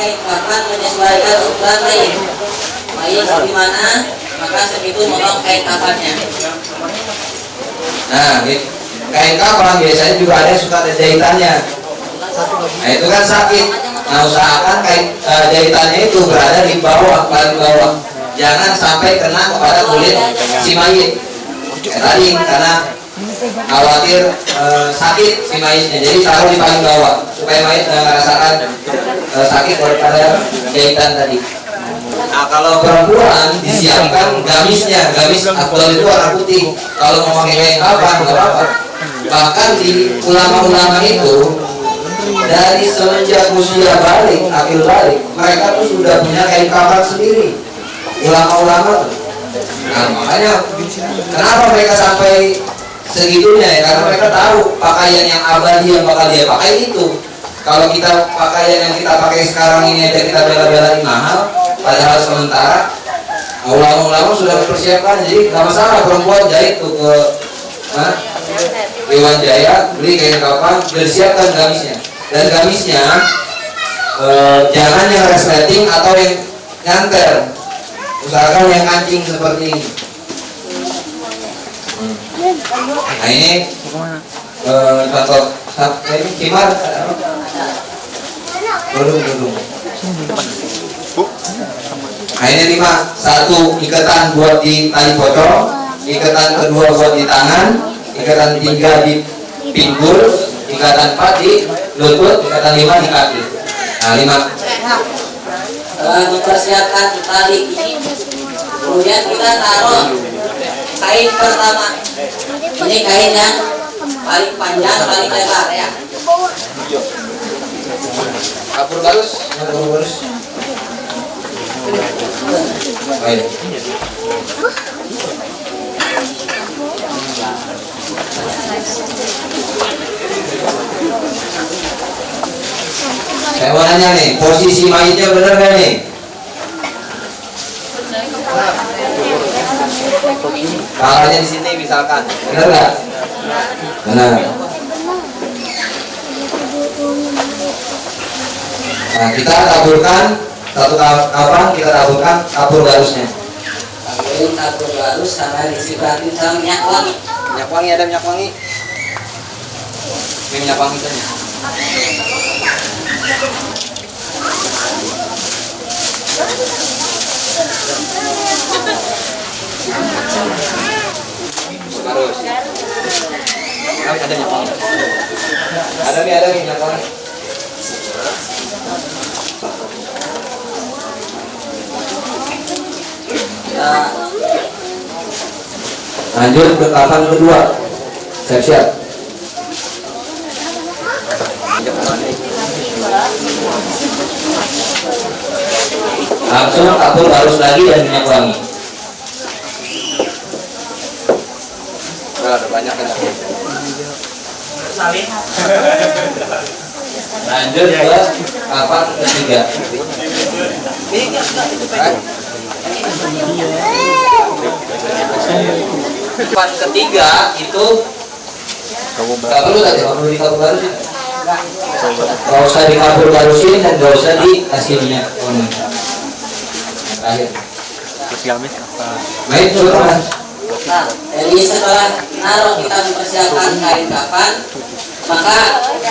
kain kafan menyesuaikan ukuran mayit di mana, maka segitu memotong kain kafannya. Nah, kain kafan biasanya juga ada yang suka ada jahitannya. Nah, itu kan sakit. Nah, usahakan kain jahitannya itu berada di bawah, paling bawah. Jangan sampai kena kepada kulit si mayit. Tadi karena khawatir sakit si mayitnya, jadi taruh di paling bawah supaya mayit merasakan sakit daripada jahitan tadi. Nah, kalau perempuan disiapkan gamisnya, gamis afdal itu warna putih. Kalau mau pakai kain kafan nggak apa-apa. Bahkan di ulama-ulama itu dari semenjak usia balik, akil balik, mereka tuh sudah punya kain kafan sendiri. Ulama-ulama tuh. Nah, makanya kenapa mereka sampai segitunya ya? Karena mereka tahu pakaian yang abadi yang bakal dia pakai itu. Kalau kita pakaian yang kita pakai sekarang ini aja kita bela-belain mahal, padahal sementara ulama-ulama sudah mempersiapkan. Jadi nggak masalah perempuan jahit tuh ke Dewan Jaya, beli kain kafan, bersiapkan gamisnya. Dan gamisnya jangan yang resleting atau yang nyanter. Usahakan yang kancing seperti ini. Nah, ini contoh ini khimar. Belum. Nah, ini 5. 1 ikatan buat di tali pocong, ikatan kedua buat di tangan, ikatan 3 di pinggul, ikatan 4 di lutut, ikatan 5 di kaki. Nah, 5. Mempersiapkan tali ini, kemudian kita taruh kain pertama. Ini kain yang paling panjang, paling lebar ya. Kapur galus. Baik. Saya mau nanya nih, posisi mayitnya benar nggak nih? Kalanya di sini misalkan, benar nggak? Benar. Nah, kita taburkan satu kafan, kita taburkan kapur galusnya. Taburin kapur galus sama disipratin sama minyak wangi. Minyak wangi, ada minyak wangi. Ini minyak wangi kan? Harus. Ada minyak wangi. Ada nih minyak wangi. Lanjut ke kafan kedua. Siap-siap. Langsung kapur harus lagi dan minyak wangi. Ada banyak kan? Lanjut ke kafan ketiga. Kafan ketiga itu nggak perlu tadi, nggak perlu dikabur garusin. Nggak usah dikabur garusin dan nggak usah dikasih minyak wangi. Terakhir. Terus gamis apa? Baik, turun. Nah, jadi setelah naruh kita mempersiapkan kain kafan, maka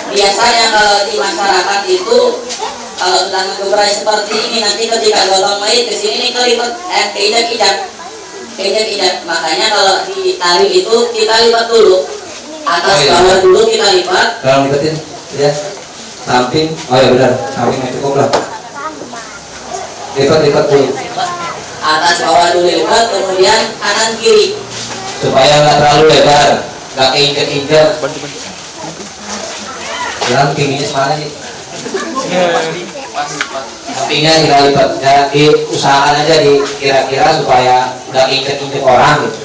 biasanya kalau di masyarakat itu kalau sudah ngegebrai seperti ini, nanti ketika gotong mayit ke sini kelipet keinjak-injak. Makanya kalau di tali itu kita lipat dulu, atas bawah dulu kita lipat. Kalau lipatin, ya, samping. Oh ya benar, samping itu cukup lah. Lipat dulu. Atas bawah dulu lipat, kemudian kanan kiri. Supaya nggak terlalu lebar, nggak keinjak-injak. Bilang tingginya semana sih? Sampingnya kita lipat, ya, diusahakan aja di kira-kira supaya nggak keinjak-injak orang gitu.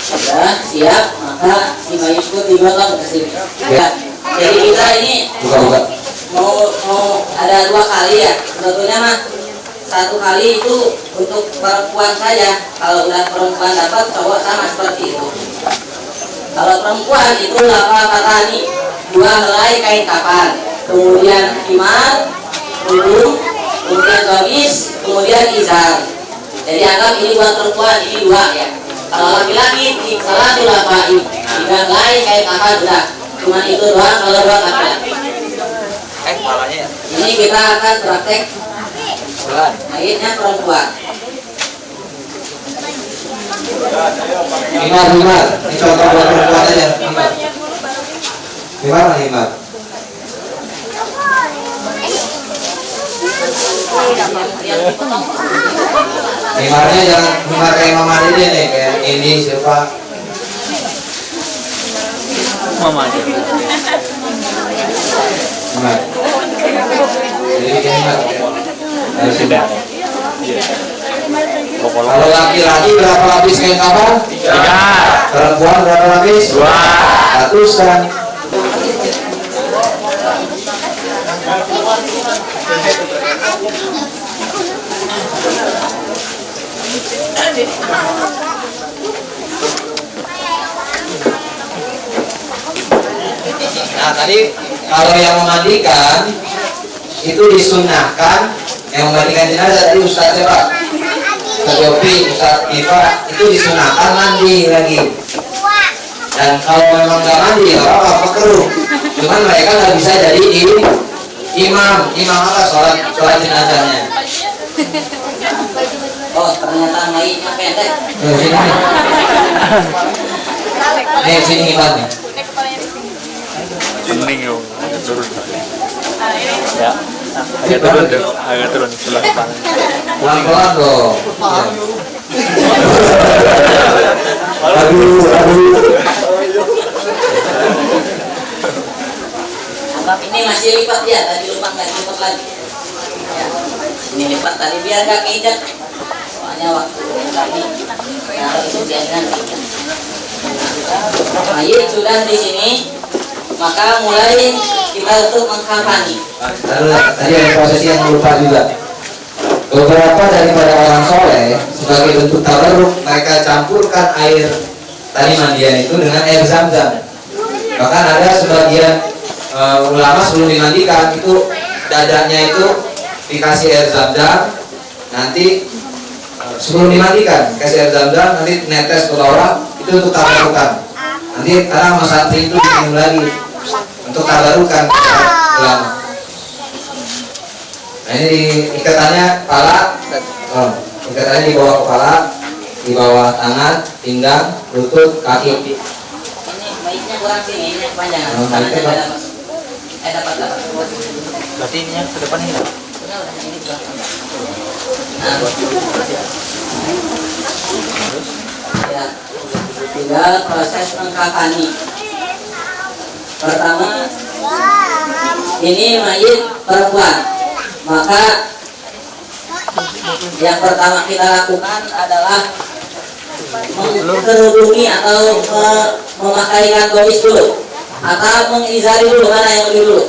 Sudah siap, maka si mayit pun digotong ke sini. Ya. Jadi kita ini mau ada 2 kali ya. Sebetulnya mah 1 kali itu untuk perempuan saja. Kalau udah perempuan dapat, cowok sama seperti itu. Kalau perempuan itu lafal fatani, 2 helai kain kafan, kemudian khimar, kerudung, kemudian gamis, kemudian izar. Jadi anggap ini buat perempuan, ini 2 ya. Kalau laki-laki salah tuh lafal 3 helai kain kafan udah. Cuma itu doang kalau buat laki-laki. Malahnya ya. Ini kita akan praktek ayatnya perempuan. Himar. Ini contoh buat perempuan aja. Gimana himar? Himarnya jangan himar kayak mama Dede nih, kayak ini siapa? Mama aja. Himar. Jadi bikin himar. Harus Tidak. Iya. Pokoknya Kalau laki-laki berapa lapis kain kafan? 3. Perempuan berapa lapis? 2. Ratusan. Nah tadi kalau yang memandikan itu disunahkan, yang memandikan jenazah tadi Ustaz siapa? Ustaz Yopi, Ustaz Iva, itu disunahkan mandi lagi. Dan kalau memang nggak mandi, apa keruh. Cuman mereka nggak bisa jadi imam apa sholat jenazahnya. Oh, ternyata mayitnya pendek. Sini. Nih sini imam nih. Pening yo. Turun. Ya. Agak turun sebelah depan. Pelan-pelan dong. Aduh. Anggap ini masih lipat ya, tadi lupa nggak lipat lagi. Ya, ini lipat tadi biar nggak keinjak. Soalnya waktu tadi, nah itu biasanya keinjak. Mayit sudah di sini, maka mulai kita untuk mengkafani. Tadi ada prosesi yang lupa juga. Beberapa daripada orang soleh sebagai bentuk tabarruk mereka campurkan air tadi mandian itu dengan air zam-zam. Bahkan ada sebagian ulama sebelum dimandikan itu dadanya itu dikasih air zam-zam, nanti sebelum dimandikan kasih air zam-zam, nanti netes ke bawah, itu untuk tabarukan. Nanti kadang mas santri itu minum lagi untuk tabarukan ulama. Nah ini ikatannya kepala, ikatannya di bawah kepala, di bawah tangan, pinggang, lutut, kaki. Ini mayitnya kurang sini, ini kepanjangan. Oh, Tangannya mayitnya nggak dapat. Dapat. Berarti ini yang ke depan ini. Udah, ini di belakang. Nah, ya, tinggal proses mengkafani. Pertama, ini mayit perempuan, maka yang pertama kita lakukan adalah mengkerudungi atau memakaikan gamis dulu, atau mengizari dulu. Mana yang lebih dulu?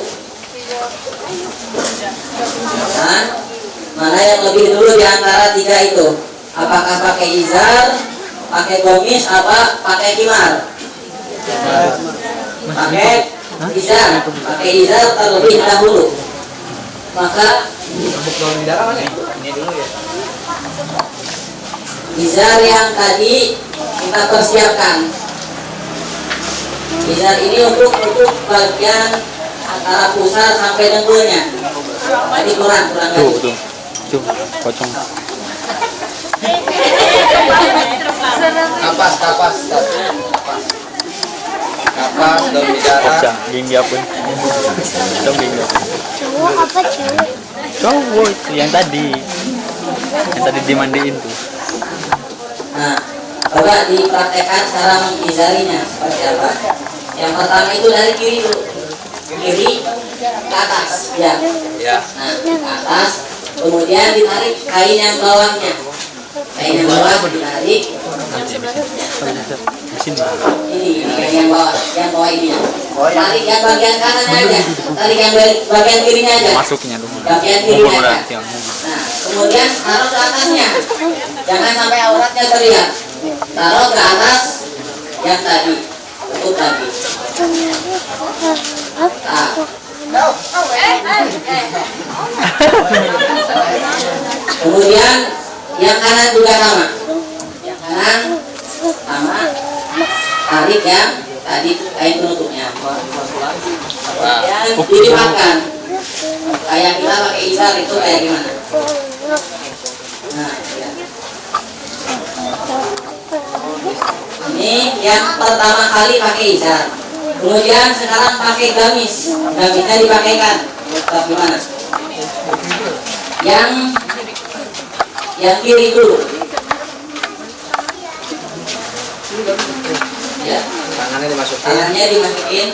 Nah, mana yang lebih dulu di antara 3 itu? Apakah pakai izar, pakai gamis, apa pakai khimar? Pakai izar terlebih dahulu. Maka izar yang tadi kita persiapkan. Izar ini untuk bagian antara pusar sampai dengkulnya. Tadi kurang lagi. Tuh, pocong. Kapas, daun bidara. Pocong, gini apa? Dong gini apa? Cowok itu yang tadi dimandiin tuh. Nah, coba dipraktekkan cara mengizarinya seperti apa. Yang pertama itu dari kiri dulu, kiri ke atas, ya. Nah, ke atas, kemudian ditarik kain yang bawahnya. Kain yang bawah ditarik. Ini kain yang bawah ini. Tarik yang bagian kanannya aja, tarik yang bagian kirinya aja. Masuknya dulu. Bagian kirinya aja. Nah, kemudian taruh ke atasnya, jangan sampai auratnya terlihat. Taruh ke atas yang tadi, tutup lagi. Kemudian yang kanan juga sama. Yang kanan sama, tarik yang tadi kain penutupnya. Kemudian dilimatkan. Kayak kita pakai isar itu kayak gimana? Nah, ya. Ini yang pertama kali pakai isar. Kemudian sekarang pakai gamis. Gamisnya dipakaikan. Gimana? Yang kiri dulu. Ya. Tangannya dimasukin. Tangannya dimasukin.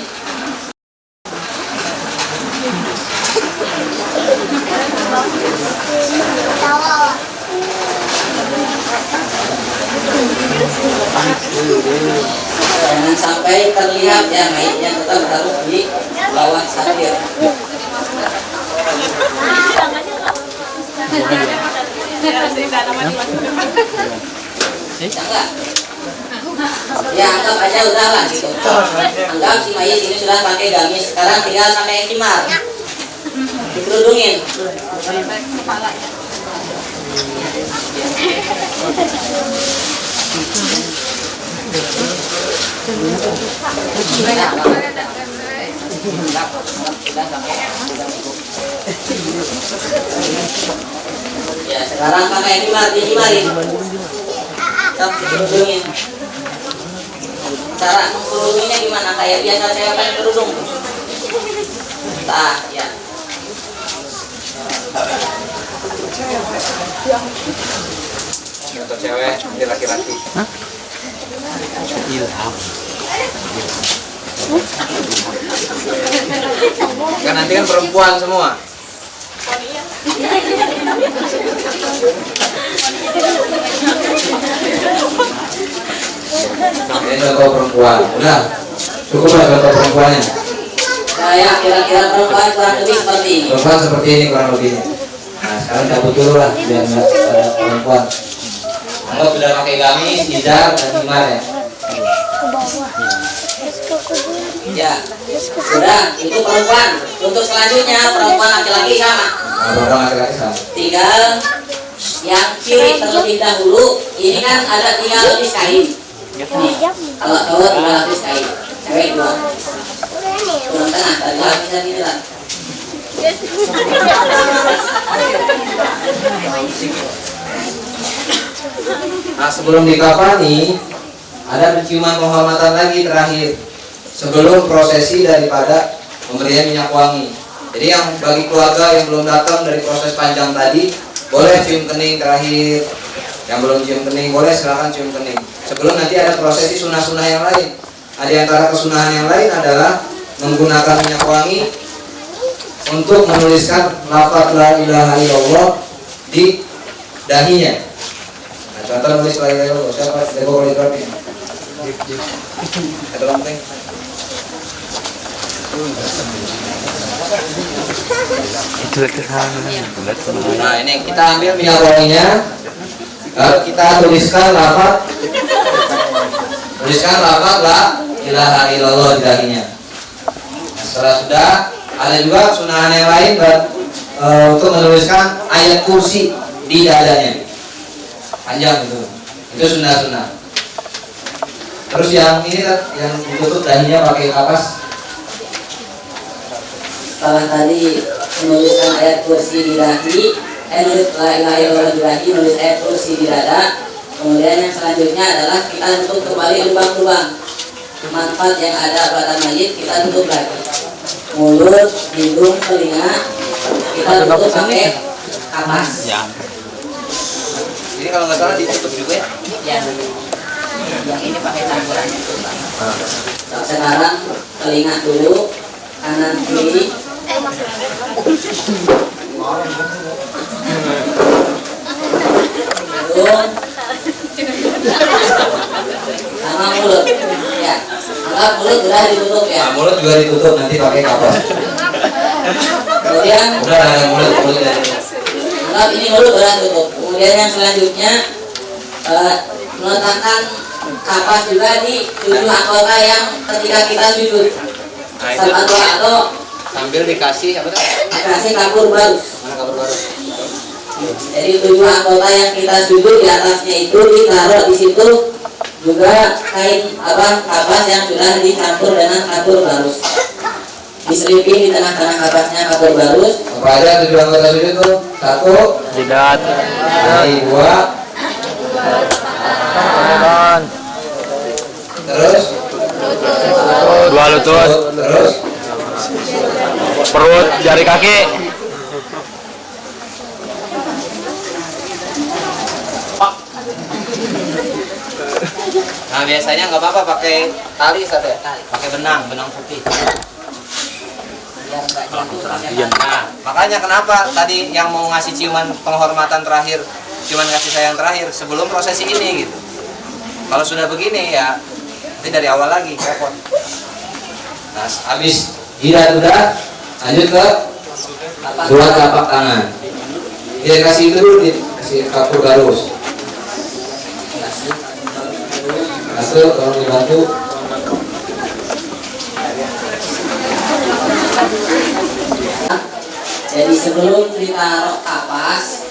Jangan sampai terlihat ya, mainnya tetap harus di bawah satir. Bisa enggak? Ya anggap aja udah lah gitu. Anggap si mayit ini sudah pakai gamis, sekarang tinggal pakai khimar. Dikerudungin. Ya sekarang pakai khimar, dihimarin. Stop, dikerudungin. Cara mengkerudunginnya gimana? Kayak biasa saya pakai kerudung. Nah, ya. Untuk cewek, ini laki-laki. Ilham. Kan nanti kan perempuan semua. Ini contoh perempuan. Udah, cukup lah contoh perempuannya. Saya kira-kira perempuan kurang lebih seperti ini. Perempuan seperti ini kurang lebihnya. Nah sekarang cabut dulu lah biar nggak ada perempuan. Kalau sudah pakai gamis, izar dan khimar ya. Ya, sudah itu perempuan. Untuk selanjutnya perempuan laki-laki sama. Nah, perempuan laki-laki sama. Tinggal yang kiri terlebih dahulu. Ini kan ada 3 lapis kain. Kalau cowok 3 lapis kain, cewek 2. Kurang tengah tadi lapisan ini lah. Nah sebelum dikafani ada penciuman penghormatan lagi terakhir sebelum prosesi daripada pemberian minyak wangi. Jadi yang bagi keluarga yang belum datang dari proses panjang tadi boleh cium kening terakhir. Yang belum cium kening boleh silakan cium kening. Sebelum nanti ada prosesi sunah-sunah yang lain. Nah, di antara kesunahan yang lain adalah menggunakan minyak wangi untuk menuliskan lafaz la ilaha illallah di dahinya. Nah, contoh nulis la ilaha illallah siapa? Deko kaligrafi. Ada lempeng. Nah, ini kita ambil minyak wanginya. Lalu kita tuliskan lafaz la ilaha illallah di dahinya. Nah, setelah sudah ada juga sunahan yang lain untuk menuliskan ayat kursi di dadanya. Panjang itu sunnah. Terus yang ini yang ditutup dahinya pakai kapas. Setelah tadi menuliskan ayat kursi di dahi, nulis la ilaha illallah di dahi, nulis ayat kursi di dada. Kemudian yang selanjutnya adalah kita tutup kembali lubang-lubang manfaat yang ada pada mayit, kita tutup lagi. Mulut, hidung, telinga kita tutup pakai kapas. Ya. Ini kalau nggak salah ditutup juga ya. Ya. Yang ini pakai campuran. Sekarang telinga dulu, kanan kiri. Hidung sama mulut. Ya. Anggap mulut sudah ditutup ya. Nah, mulut juga ditutup nanti pakai kapas. Kemudian Udah ada mulut dari. anggap ini mulut sudah tutup. Kemudian yang selanjutnya meletakkan kapas juga di 7 anggota yang ketika kita sujud. Nah, itu Satu atau sambil dikasih apa tuh? dikasih kapur baru. Mana kabar baru? Jadi 7 anggota yang kita sujud di atasnya itu ditaruh di situ juga kain kapas yang sudah dicampur dengan kapur barus. Diselipin di tengah-tengah kapasnya kapur barus. Apa aja 7 anggota sujud tuh? 1, Jidat. 2, terus 2 lutut. terus Perut, jari kaki. nah biasanya nggak apa-apa pakai tali satu ya, pakai benang putih. Biar nggak jatuh. Nah makanya kenapa tadi yang mau ngasih ciuman penghormatan terakhir, ciuman kasih sayang terakhir sebelum prosesi ini gitu. Kalau sudah begini ya nanti dari awal lagi repot. Nah habis jidat udah, lanjut ke dua telapak tangan. Dia kasih itu dulu, dikasih kapur garus. Satu, tolong dibantu. Jadi sebelum ditaruh kapas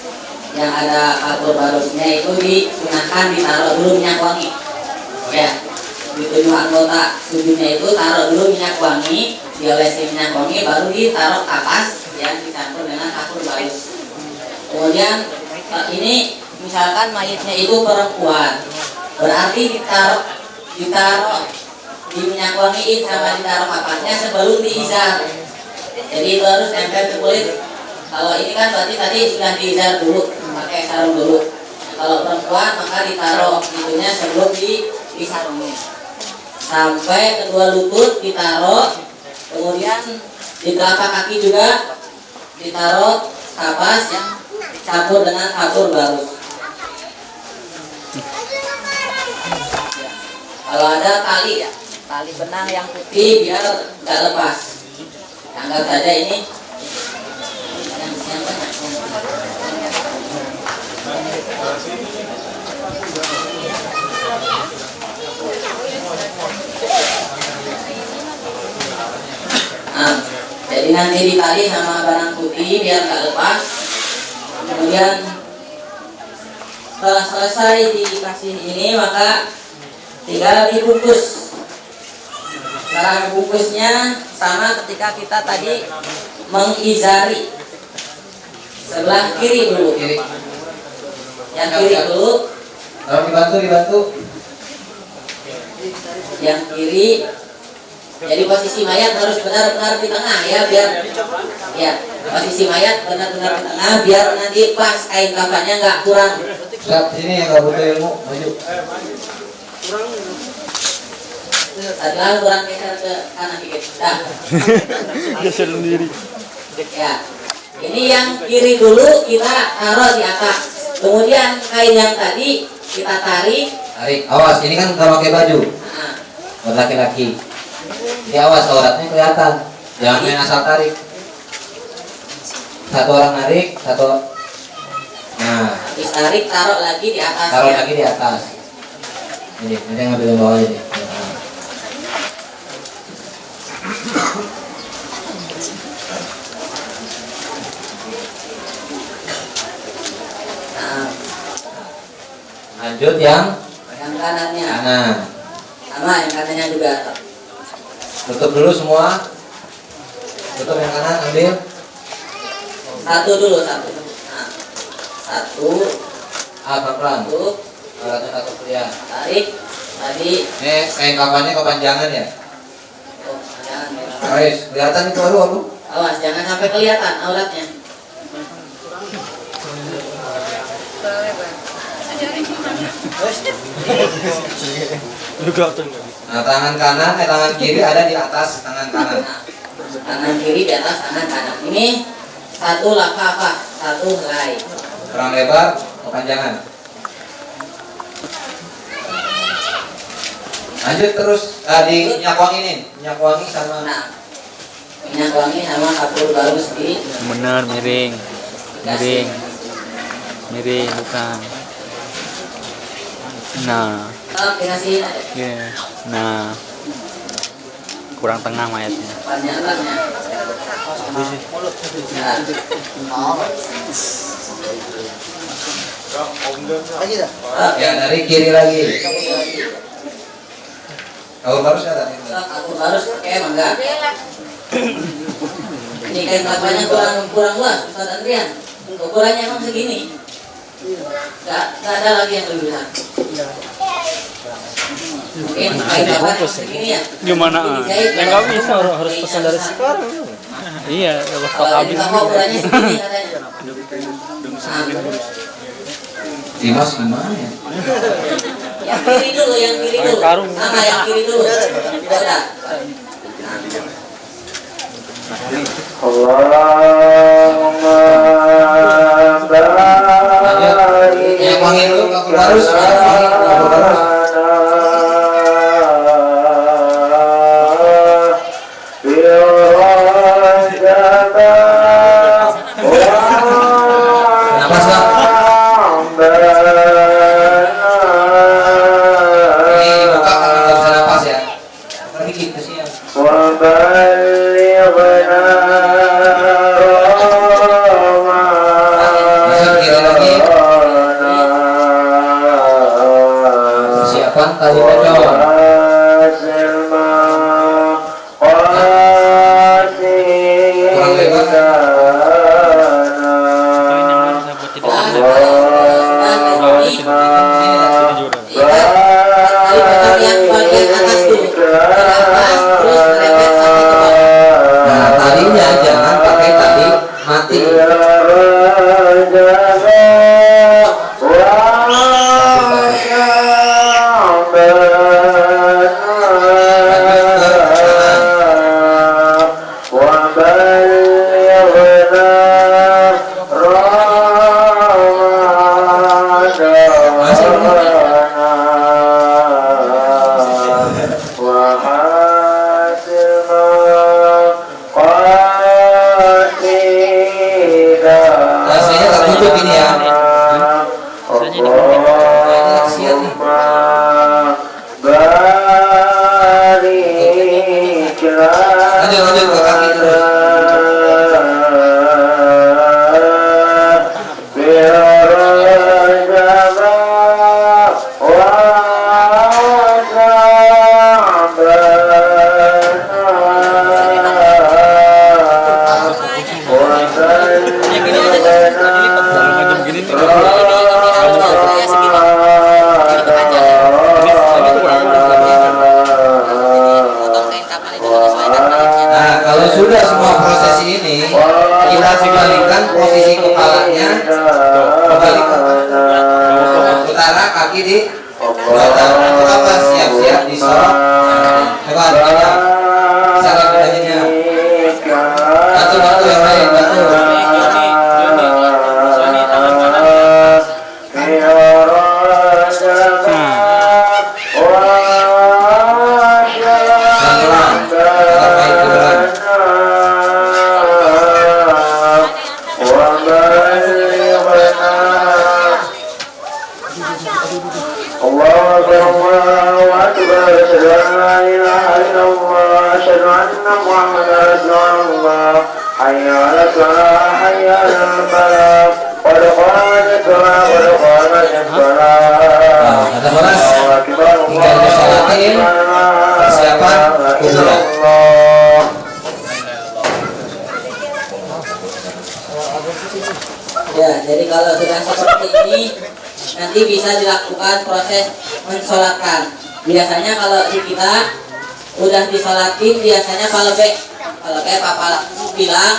yang ada kapur barusnya itu digunakan ditaruh dulu minyak wangi. Ya, di 7 anggota sujudnya itu taruh dulu minyak wangi, diolesi minyak wangi, baru ditaruh kapas yang dicampur dengan kapur barus. Kemudian ini misalkan mayatnya itu perempuan, berarti ditaruh di minyak wangiin sama ditaruh kapasnya sebelum diizar. Jadi itu harus tempel ke kulit. Kalau ini kan berarti tadi sudah diizar dulu, pakai sarung dulu. Kalau perempuan maka ditaruh itunya sebelum disarungin. Sampai kedua lutut ditaruh, kemudian di telapak kaki juga ditaruh kapas yang campur dengan kapur barus. Kalau ada tali ya, tali benang yang putih biar nggak lepas. Anggap saja ini yang banyak. Nah, jadi nanti ditali sama benang putih biar nggak lepas. Kemudian setelah selesai dikasih ini maka tinggal dibungkus. Cara bungkusnya sama ketika kita tadi mengizari. Sebelah kiri dulu. Yang kiri dulu. Tolong dibantu. Yang kiri. Jadi posisi mayat harus benar-benar di tengah ya, biar ya posisi mayat benar-benar di tengah biar nanti pas kain kafannya nggak kurang. Siap, sini yang nggak butuh ilmu, maju. Adalah kurang geser ke kanan dikit. Dah. Geser sendiri. Ya. Ini yang kiri dulu kita taruh di atas. Kemudian kain yang tadi kita tarik. Tarik, awas, ini kan nggak pakai baju. Nah, Buat laki-laki. Jadi awas auratnya kelihatan. Jangan main asal tarik. Satu orang narik, satu. Nah, habis tarik taruh lagi di atas. taruh lagi di atas. Ini, nanti ngambil bawah ini. Nah, Lanjut yang kanannya. kanan. Sama yang kanannya juga. Tutup dulu semua. Tutup yang kanan, ambil. Satu dulu satu. Nah, satu, Pelan-pelan. satu, Auratnya takut kelihatan. tarik. Tadi. Ini kain kafannya kepanjangan ya. Oh, jangan. Guys, kelihatan itu aduh. Awas jangan sampai kelihatan auratnya. Nah, tangan kanan, tangan kiri ada di atas tangan kanan. Nah, tangan kiri di atas tangan kanan. Ini satu lafafah, satu helai. Kurang lebar, kepanjangan. Lanjut terus di minyak wangi sama Nah, minyak wangi sama kapur barus di Bener, miring. Miring. Miring, bukan. Nah, Oh, dikasihin aja. iya. Nah, kurang tengah mayatnya. Banyak banyak. Ya dari kiri lagi. Kalau baru saya tadi. Aku harus pakai enggak. Ini kain kelapanya kurang luas, Ustaz Andrian. Ukurannya emang segini. Nggak ada lagi yang lebih besar. Mungkin kain kelapanya segini ya. Gimana? Ya nggak bisa, harus pesan dari sekarang. Iya, kalau stok Kalau habis. ini toko ukurannya segini katanya. Dimas gimana ya? Yang kiri dulu, yang kiri dulu. Sama yang kiri dulu. Udah. Yang wangi dulu, aku harus. Napas bang. Ini buka karena nggak bisa napas ya. Tapi gitu sih ya. Masuk kiri lagi. Persiapan tali pocong. Kurang lebar. Nah, talinya jangan pakai tali mati. Rasanya tertutup ini ya. Lanjut ke kaki terus. Nah, kalau sudah semua proses ini, kita kembalikan posisi kepalanya, kembalikan utara, kaki di belakang. Untuk apa? Siap-siap disorot. Coba kita bisa lagi bantu yang lain, bantu. Tinggal disolatin, persiapan kuburan. Ya, jadi kalau sudah seperti ini nanti bisa dilakukan proses mensolatkan. Biasanya kalau di kita udah disolatin, biasanya kalau kayak Papa bilang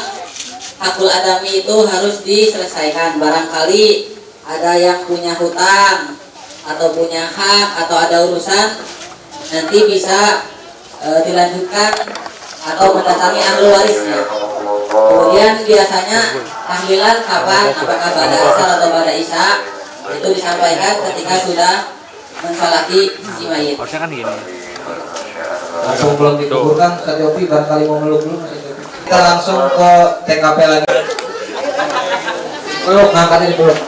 hakul adami itu harus diselesaikan. Barangkali ada yang punya hutang atau punya hak atau ada urusan, nanti bisa dilanjutkan atau mendatangi ahli warisnya. Kemudian biasanya tahlilan kapan, apakah pada asar atau pada isya, itu disampaikan ketika sudah mensolati si mayit. Harusnya kan gini. Langsung belum dikuburkan, Ustaz Yopi barangkali mau meluk dulu. Kita langsung ke TKP lagi. Peluk, ngangkatin peluk.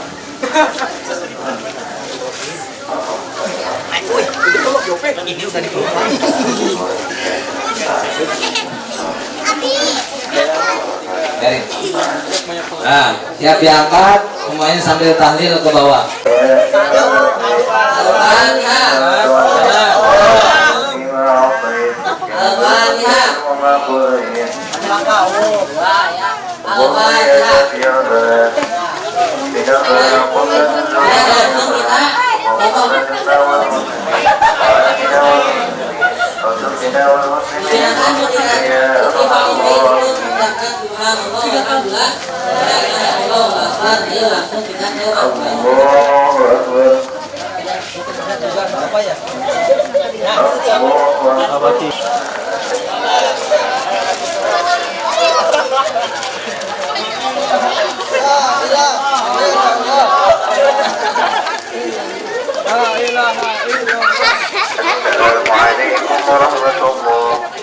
Dari. Nah, siap diangkat, semuanya sambil tahlil ke bawah. Al-Fatihah. Al-Fatihah. Al-Fatihah. Assalamualaikum warahmatullahi wabarakatuh.